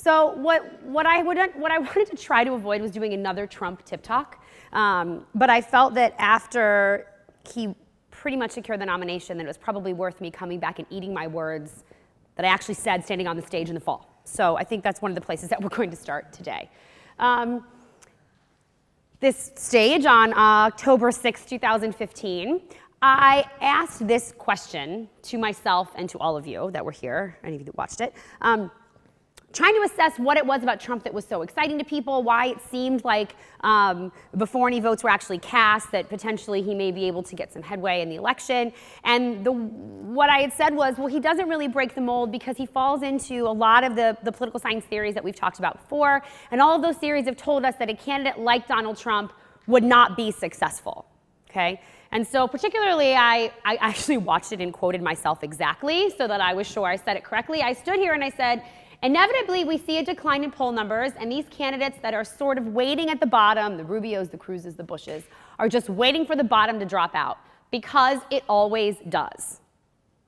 So what I wanted to try to avoid was doing another Trump tip talk, but I felt that after he pretty much secured the nomination, that it was probably worth me coming back and eating my words that I actually said standing on the stage in the fall. So I think that's one of the places that we're going to start today. This stage on October 6, 2015, I asked this question to myself and to all of you that were here, any of you that watched it, trying to assess what it was about Trump that was so exciting to people, why it seemed like before any votes were actually cast that potentially he may be able to get some headway in the election. And what I had said was, well, he doesn't really break the mold because he falls into a lot of the political science theories that we've talked about before, and all of those theories have told us that a candidate like Donald Trump would not be successful, okay? And so particularly, I actually watched it and quoted myself exactly so that I was sure I said it correctly. I stood here and I said, inevitably, we see a decline in poll numbers, and these candidates that are sort of waiting at the bottom, the Rubios, the Cruzes, the Bushes, are just waiting for the bottom to drop out, because it always does,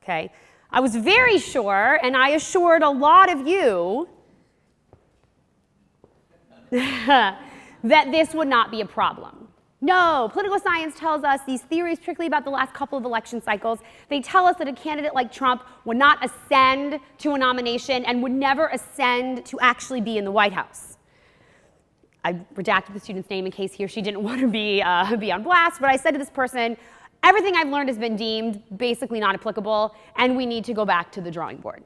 okay? I was very sure, and I assured a lot of you that this would not be a problem. No, political science tells us these theories, particularly about the last couple of election cycles, they tell us that a candidate like Trump would not ascend to a nomination and would never ascend to actually be in the White House. I redacted the student's name in case he or she didn't want to be on blast, but I said to this person, everything I've learned has been deemed basically not applicable, and we need to go back to the drawing board.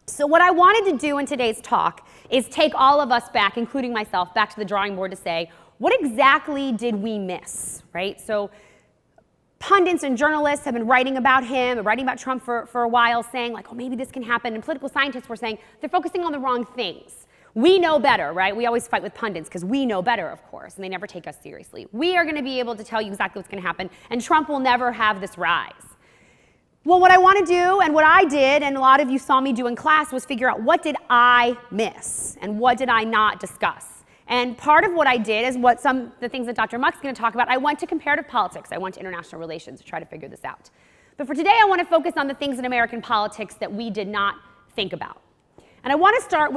So what I wanted to do in today's talk is take all of us back, including myself, back to the drawing board to say, what exactly did we miss, right? So pundits and journalists have been writing about him, writing about Trump for a while, saying like, oh, maybe this can happen. And political scientists were saying they're focusing on the wrong things. We know better, right? We always fight with pundits because we know better, of course, and they never take us seriously. We are going to be able to tell you exactly what's going to happen, and Trump will never have this rise. Well, what I want to do, and what I did, and a lot of you saw me do in class, was figure out what did I miss, and what did I not discuss. And part of what I did is the things that Dr. Muck's going to talk about. I went to comparative politics. I went to international relations to try to figure this out. But for today, I want to focus on the things in American politics that we did not think about. And I want to start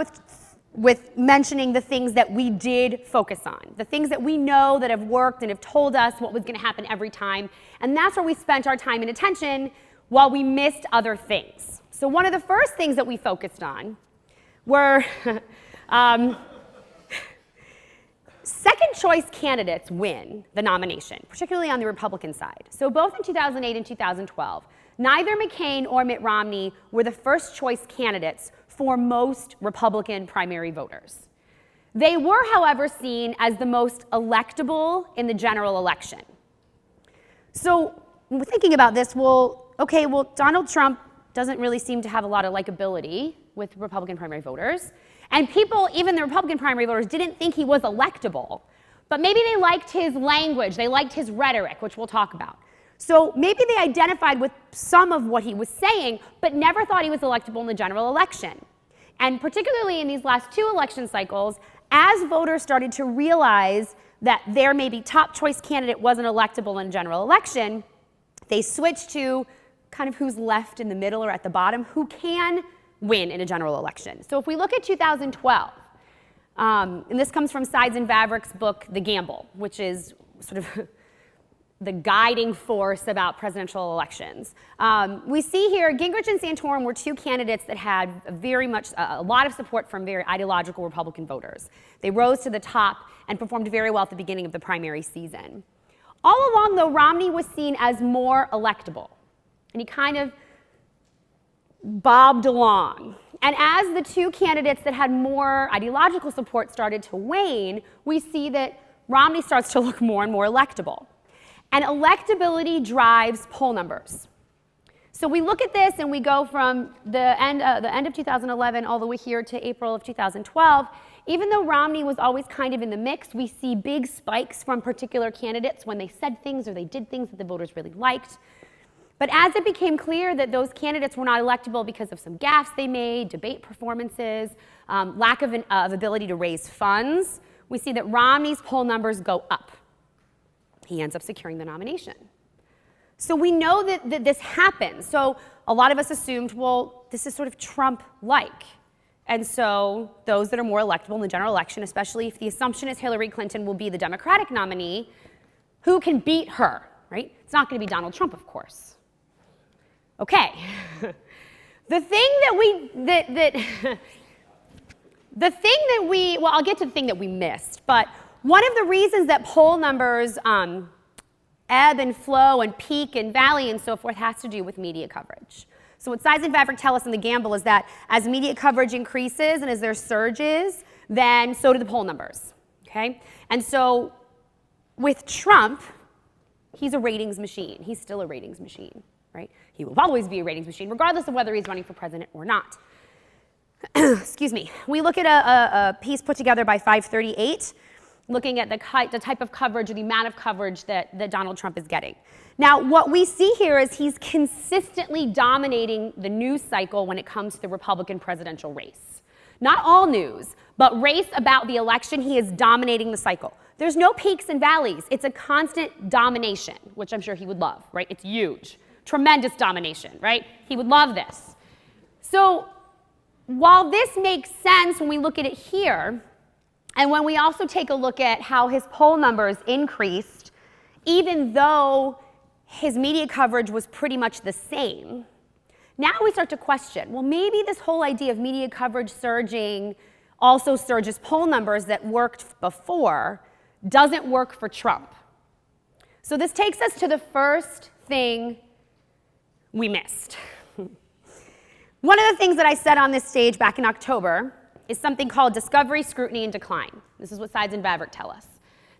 with mentioning the things that we did focus on, the things that we know that have worked and have told us what was going to happen every time. And that's where we spent our time and attention while we missed other things. So one of the first things that we focused on were second choice candidates win the nomination, particularly on the Republican side. So both in 2008 and 2012, neither McCain or Mitt Romney were the first choice candidates for most Republican primary voters. They were, however, seen as the most electable in the general election. So when we're thinking about this, Donald Trump doesn't really seem to have a lot of likability with Republican primary voters. And people, even the Republican primary voters, didn't think he was electable. But maybe they liked his language, they liked his rhetoric, which we'll talk about. So maybe they identified with some of what he was saying, but never thought he was electable in the general election. And particularly in these last two election cycles, as voters started to realize that their maybe top choice candidate wasn't electable in a general election, they switched to kind of who's left in the middle or at the bottom, who can win in a general election. So if we look at 2012, and this comes from Sides and Vavrick's book, The Gamble, which is sort of the guiding force about presidential elections. We see here Gingrich and Santorum were two candidates that had a lot of support from very ideological Republican voters. They rose to the top and performed very well at the beginning of the primary season. All along, though, Romney was seen as more electable, and he kind of bobbed along. And as the two candidates that had more ideological support started to wane, we see that Romney starts to look more and more electable. And electability drives poll numbers. So we look at this and we go from the end of 2011 all the way here to April of 2012. Even though Romney was always kind of in the mix, we see big spikes from particular candidates when they said things or they did things that the voters really liked. But as it became clear that those candidates were not electable because of some gaffes they made, debate performances, lack of ability to raise funds, we see that Romney's poll numbers go up. He ends up securing the nomination. So we know that this happens. So a lot of us assumed, well, this is sort of Trump-like. And so those that are more electable in the general election, especially if the assumption is Hillary Clinton will be the Democratic nominee, who can beat her, right? It's not going to be Donald Trump, of course. Okay. The thing that we, well, I'll get to the thing that we missed, but one of the reasons that poll numbers ebb and flow and peak and valley and so forth has to do with media coverage. So what Sides and Vavrick tell us in the gamble is that as media coverage increases and as there surges, then so do the poll numbers, okay? And so with Trump, he's a ratings machine. He's still a ratings machine, right? He will always be a ratings machine, regardless of whether he's running for president or not. Excuse me. We look at a piece put together by 538, looking at the type of coverage or the amount of coverage that Donald Trump is getting. Now, what we see here is he's consistently dominating the news cycle when it comes to the Republican presidential race. Not all news, but race about the election, he is dominating the cycle. There's no peaks and valleys. It's a constant domination, which I'm sure he would love, right? It's huge. Tremendous domination, right? He would love this. So while this makes sense when we look at it here, and when we also take a look at how his poll numbers increased, even though his media coverage was pretty much the same, now we start to question, well, maybe this whole idea of media coverage surging also surges poll numbers that worked before doesn't work for Trump. So this takes us to the first thing we missed. One of the things that I said on this stage back in October is something called discovery, scrutiny, and decline. This is what Sides and Vavrick tell us.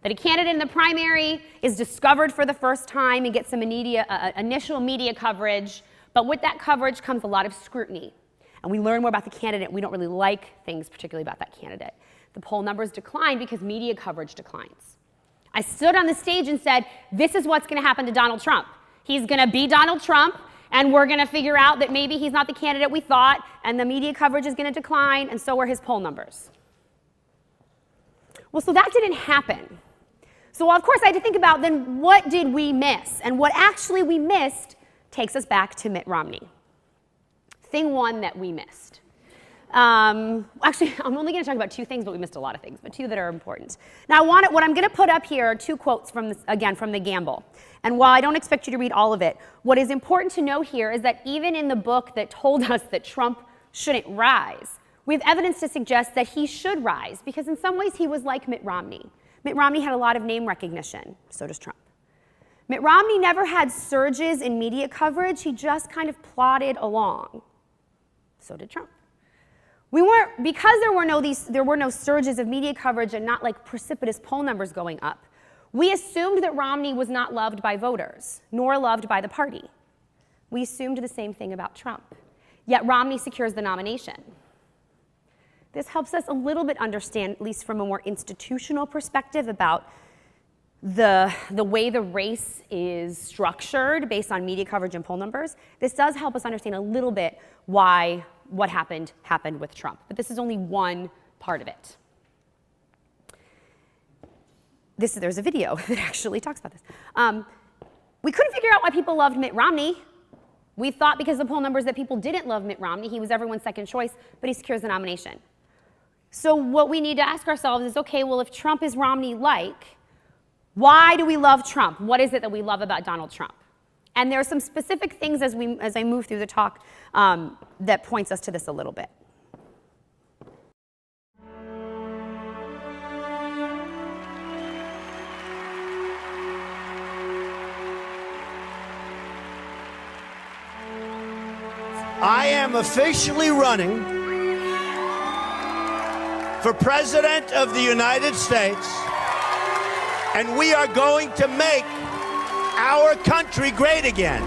That a candidate in the primary is discovered for the first time and gets some initial media coverage, but with that coverage comes a lot of scrutiny. And we learn more about the candidate. We don't really like things particularly about that candidate. The poll numbers decline because media coverage declines. I stood on the stage and said, this is what's going to happen to Donald Trump. He's going to be Donald Trump, and we're going to figure out that maybe he's not the candidate we thought, and the media coverage is going to decline, and so are his poll numbers. Well, so that didn't happen. So, of course, I had to think about, then what did we miss? And what actually we missed takes us back to Mitt Romney. Thing one that we missed. Actually, I'm only going to talk about two things, but we missed a lot of things, but two that are important. Now, what I'm going to put up here are two quotes from this, again, from the gamble. And while I don't expect you to read all of it, what is important to know here is that even in the book that told us that Trump shouldn't rise, we have evidence to suggest that he should rise, because in some ways he was like Mitt Romney. Mitt Romney had a lot of name recognition, so does Trump. Mitt Romney never had surges in media coverage, he just kind of plodded along. So did Trump. Because there were no surges of media coverage and not like precipitous poll numbers going up, we assumed that Romney was not loved by voters, nor loved by the party. We assumed the same thing about Trump. Yet Romney secures the nomination. This helps us a little bit understand, at least from a more institutional perspective, about the way the race is structured based on media coverage and poll numbers. This does help us understand a little bit why what happened with Trump. But this is only one part of it. There's a video that actually talks about this. We couldn't figure out why people loved Mitt Romney. We thought because of the poll numbers that people didn't love Mitt Romney. He was everyone's second choice, but he secures the nomination. So what we need to ask ourselves is, okay, well, if Trump is Romney-like, why do we love Trump? What is it that we love about Donald Trump? And there are some specific things as I move through the talk that points us to this a little bit. I am officially running for President of the United States, and we are going to make our country great again.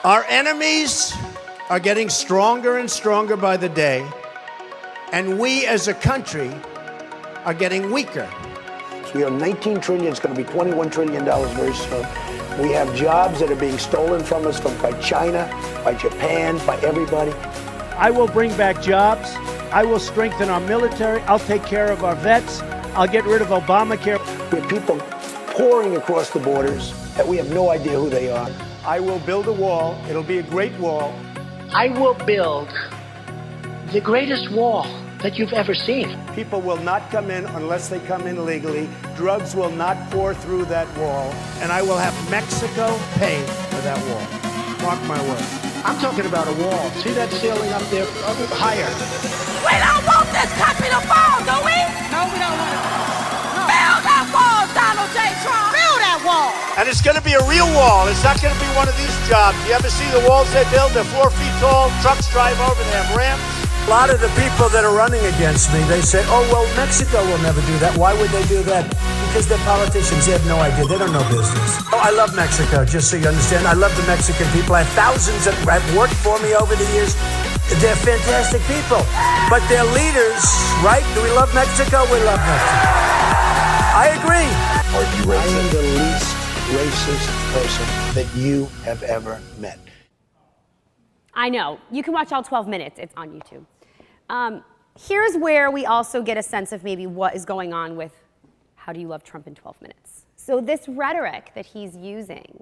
Our enemies are getting stronger and stronger by the day, and we as a country are getting weaker. So we have 19 trillion, it's going to be $21 trillion very soon. We have jobs that are being stolen from us by China, by Japan, by everybody. I will bring back jobs. I will strengthen our military. I'll take care of our vets. I'll get rid of Obamacare. We have people pouring across the borders that we have no idea who they are. I will build a wall. It'll be a great wall. I will build the greatest wall that you've ever seen. People will not come in unless they come in legally. Drugs will not pour through that wall. And I will have Mexico pay for that wall. Mark my words. I'm talking about a wall. See that ceiling up there? Higher. We don't want this country to fall, do we? No, we don't want it. Build that wall, Donald J. Trump. Build that wall. And it's going to be a real wall. It's not going to be one of these jobs. You ever see the walls they build? They're 4 feet tall. Trucks drive over. They have ramps. A lot of the people that are running against me, they say, oh, well, Mexico will never do that. Why would they do that? Because they're politicians. They have no idea. They don't know business. Oh, I love Mexico, just so you understand. I love the Mexican people. I have thousands that have worked for me over the years. They're fantastic people. But their leaders, right? Do we love Mexico? We love Mexico. I agree. Are you racist? I am the least racist person that you have ever met. I know. You can watch all 12 minutes. It's on YouTube. Here's where we also get a sense of maybe what is going on with how do you love Trump in 12 minutes. So this rhetoric that he's using,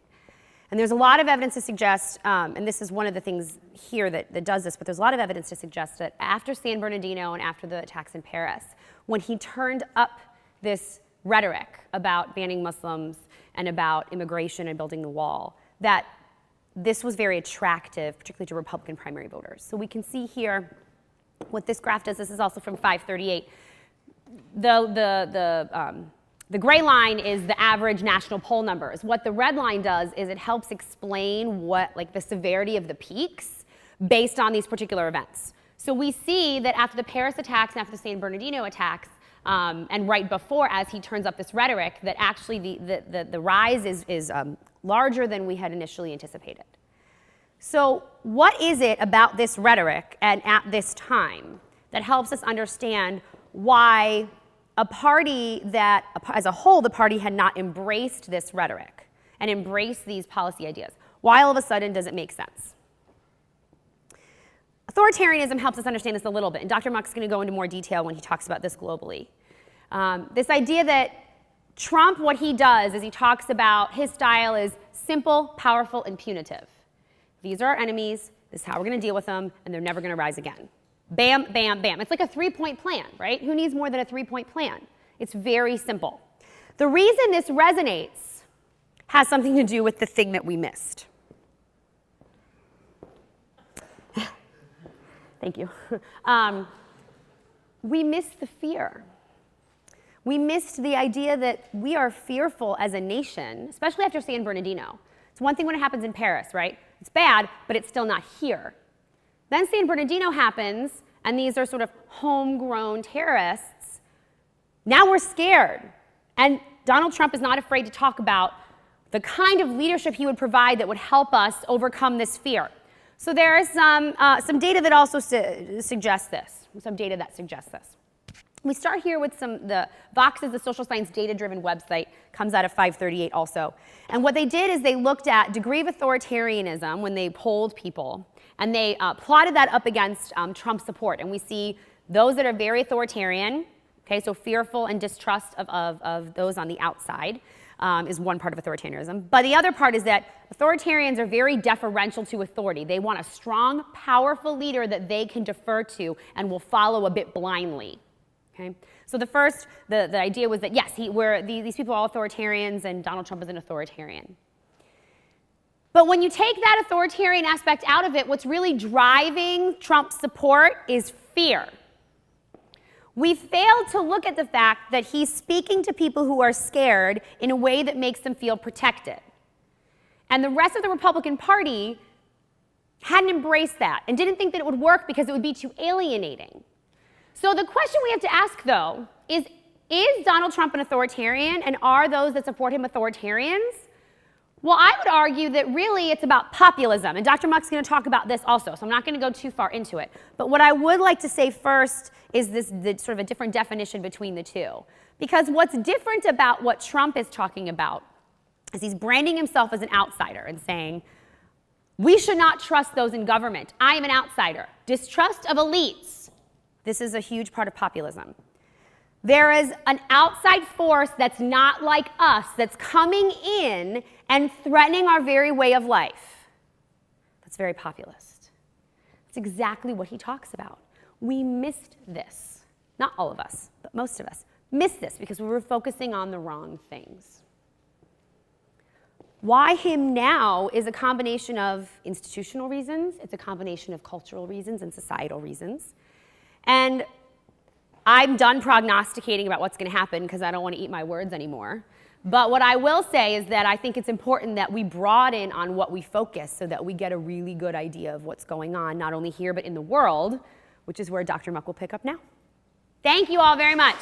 and there's a lot of evidence to suggest, and this is one of the things here that does this, but there's a lot of evidence to suggest that after San Bernardino and after the attacks in Paris, when he turned up this rhetoric about banning Muslims and about immigration and building the wall, that this was very attractive, particularly to Republican primary voters. So we can see here what this graph does. This is also from 538. The gray line is the average national poll numbers. What the red line does is it helps explain what, like, the severity of the peaks based on these particular events. So we see that after the Paris attacks and after the San Bernardino attacks, and right before, as he turns up this rhetoric, that actually the rise is larger than we had initially anticipated. So what is it about this rhetoric and at this time that helps us understand why a party that, as a whole, the party had not embraced this rhetoric and embraced these policy ideas? Why all of a sudden does it make sense? Authoritarianism helps us understand this a little bit, and Dr. Muck's going to go into more detail when he talks about this globally. This idea that Trump, what he does is he talks about his style is simple, powerful, and punitive. These are our enemies, this is how we're going to deal with them, and they're never going to rise again. Bam, bam, bam. It's like a three-point plan, right? Who needs more than a three-point plan? It's very simple. The reason this resonates has something to do with the thing that we missed. Thank you. We missed the fear. We missed the idea that we are fearful as a nation, especially after San Bernardino. It's one thing when it happens in Paris, right? It's bad, but it's still not here. Then San Bernardino happens, and these are sort of homegrown terrorists. Now we're scared. And Donald Trump is not afraid to talk about the kind of leadership he would provide that would help us overcome this fear. So there is some data that also suggests this, some data that suggests this. We start here with the Vox is the social science data-driven website, comes out of 538 also. And what they did is they looked at degree of authoritarianism when they polled people, and they plotted that up against Trump support. And we see those that are very authoritarian, okay, so fearful and distrust of those on the outside is one part of authoritarianism. But the other part is that authoritarians are very deferential to authority. They want a strong, powerful leader that they can defer to and will follow a bit blindly. Okay? So the idea was that, yes, these people are all authoritarians and Donald Trump is an authoritarian. But when you take that authoritarian aspect out of it, what's really driving Trump's support is fear. We failed to look at the fact that he's speaking to people who are scared in a way that makes them feel protected. And the rest of the Republican Party hadn't embraced that and didn't think that it would work because it would be too alienating. So the question we have to ask, though, is Donald Trump an authoritarian, and are those that support him authoritarians? Well, I would argue that really it's about populism, and Dr. Muck's going to talk about this also, so I'm not going to go too far into it. But what I would like to say first is the sort of a different definition between the two. Because what's different about what Trump is talking about is he's branding himself as an outsider and saying, we should not trust those in government. I am an outsider. Distrust of elites. This is a huge part of populism. There is an outside force that's not like us that's coming in and threatening our very way of life. That's very populist. That's exactly what he talks about. We missed this. Not all of us, but most of us missed this because we were focusing on the wrong things. Why him now is a combination of institutional reasons, it's a combination of cultural reasons and societal reasons. And I'm done prognosticating about what's going to happen because I don't want to eat my words anymore. But what I will say is that I think it's important that we broaden on what we focus so that we get a really good idea of what's going on, not only here but in the world, which is where Dr. Muck will pick up now. Thank you all very much.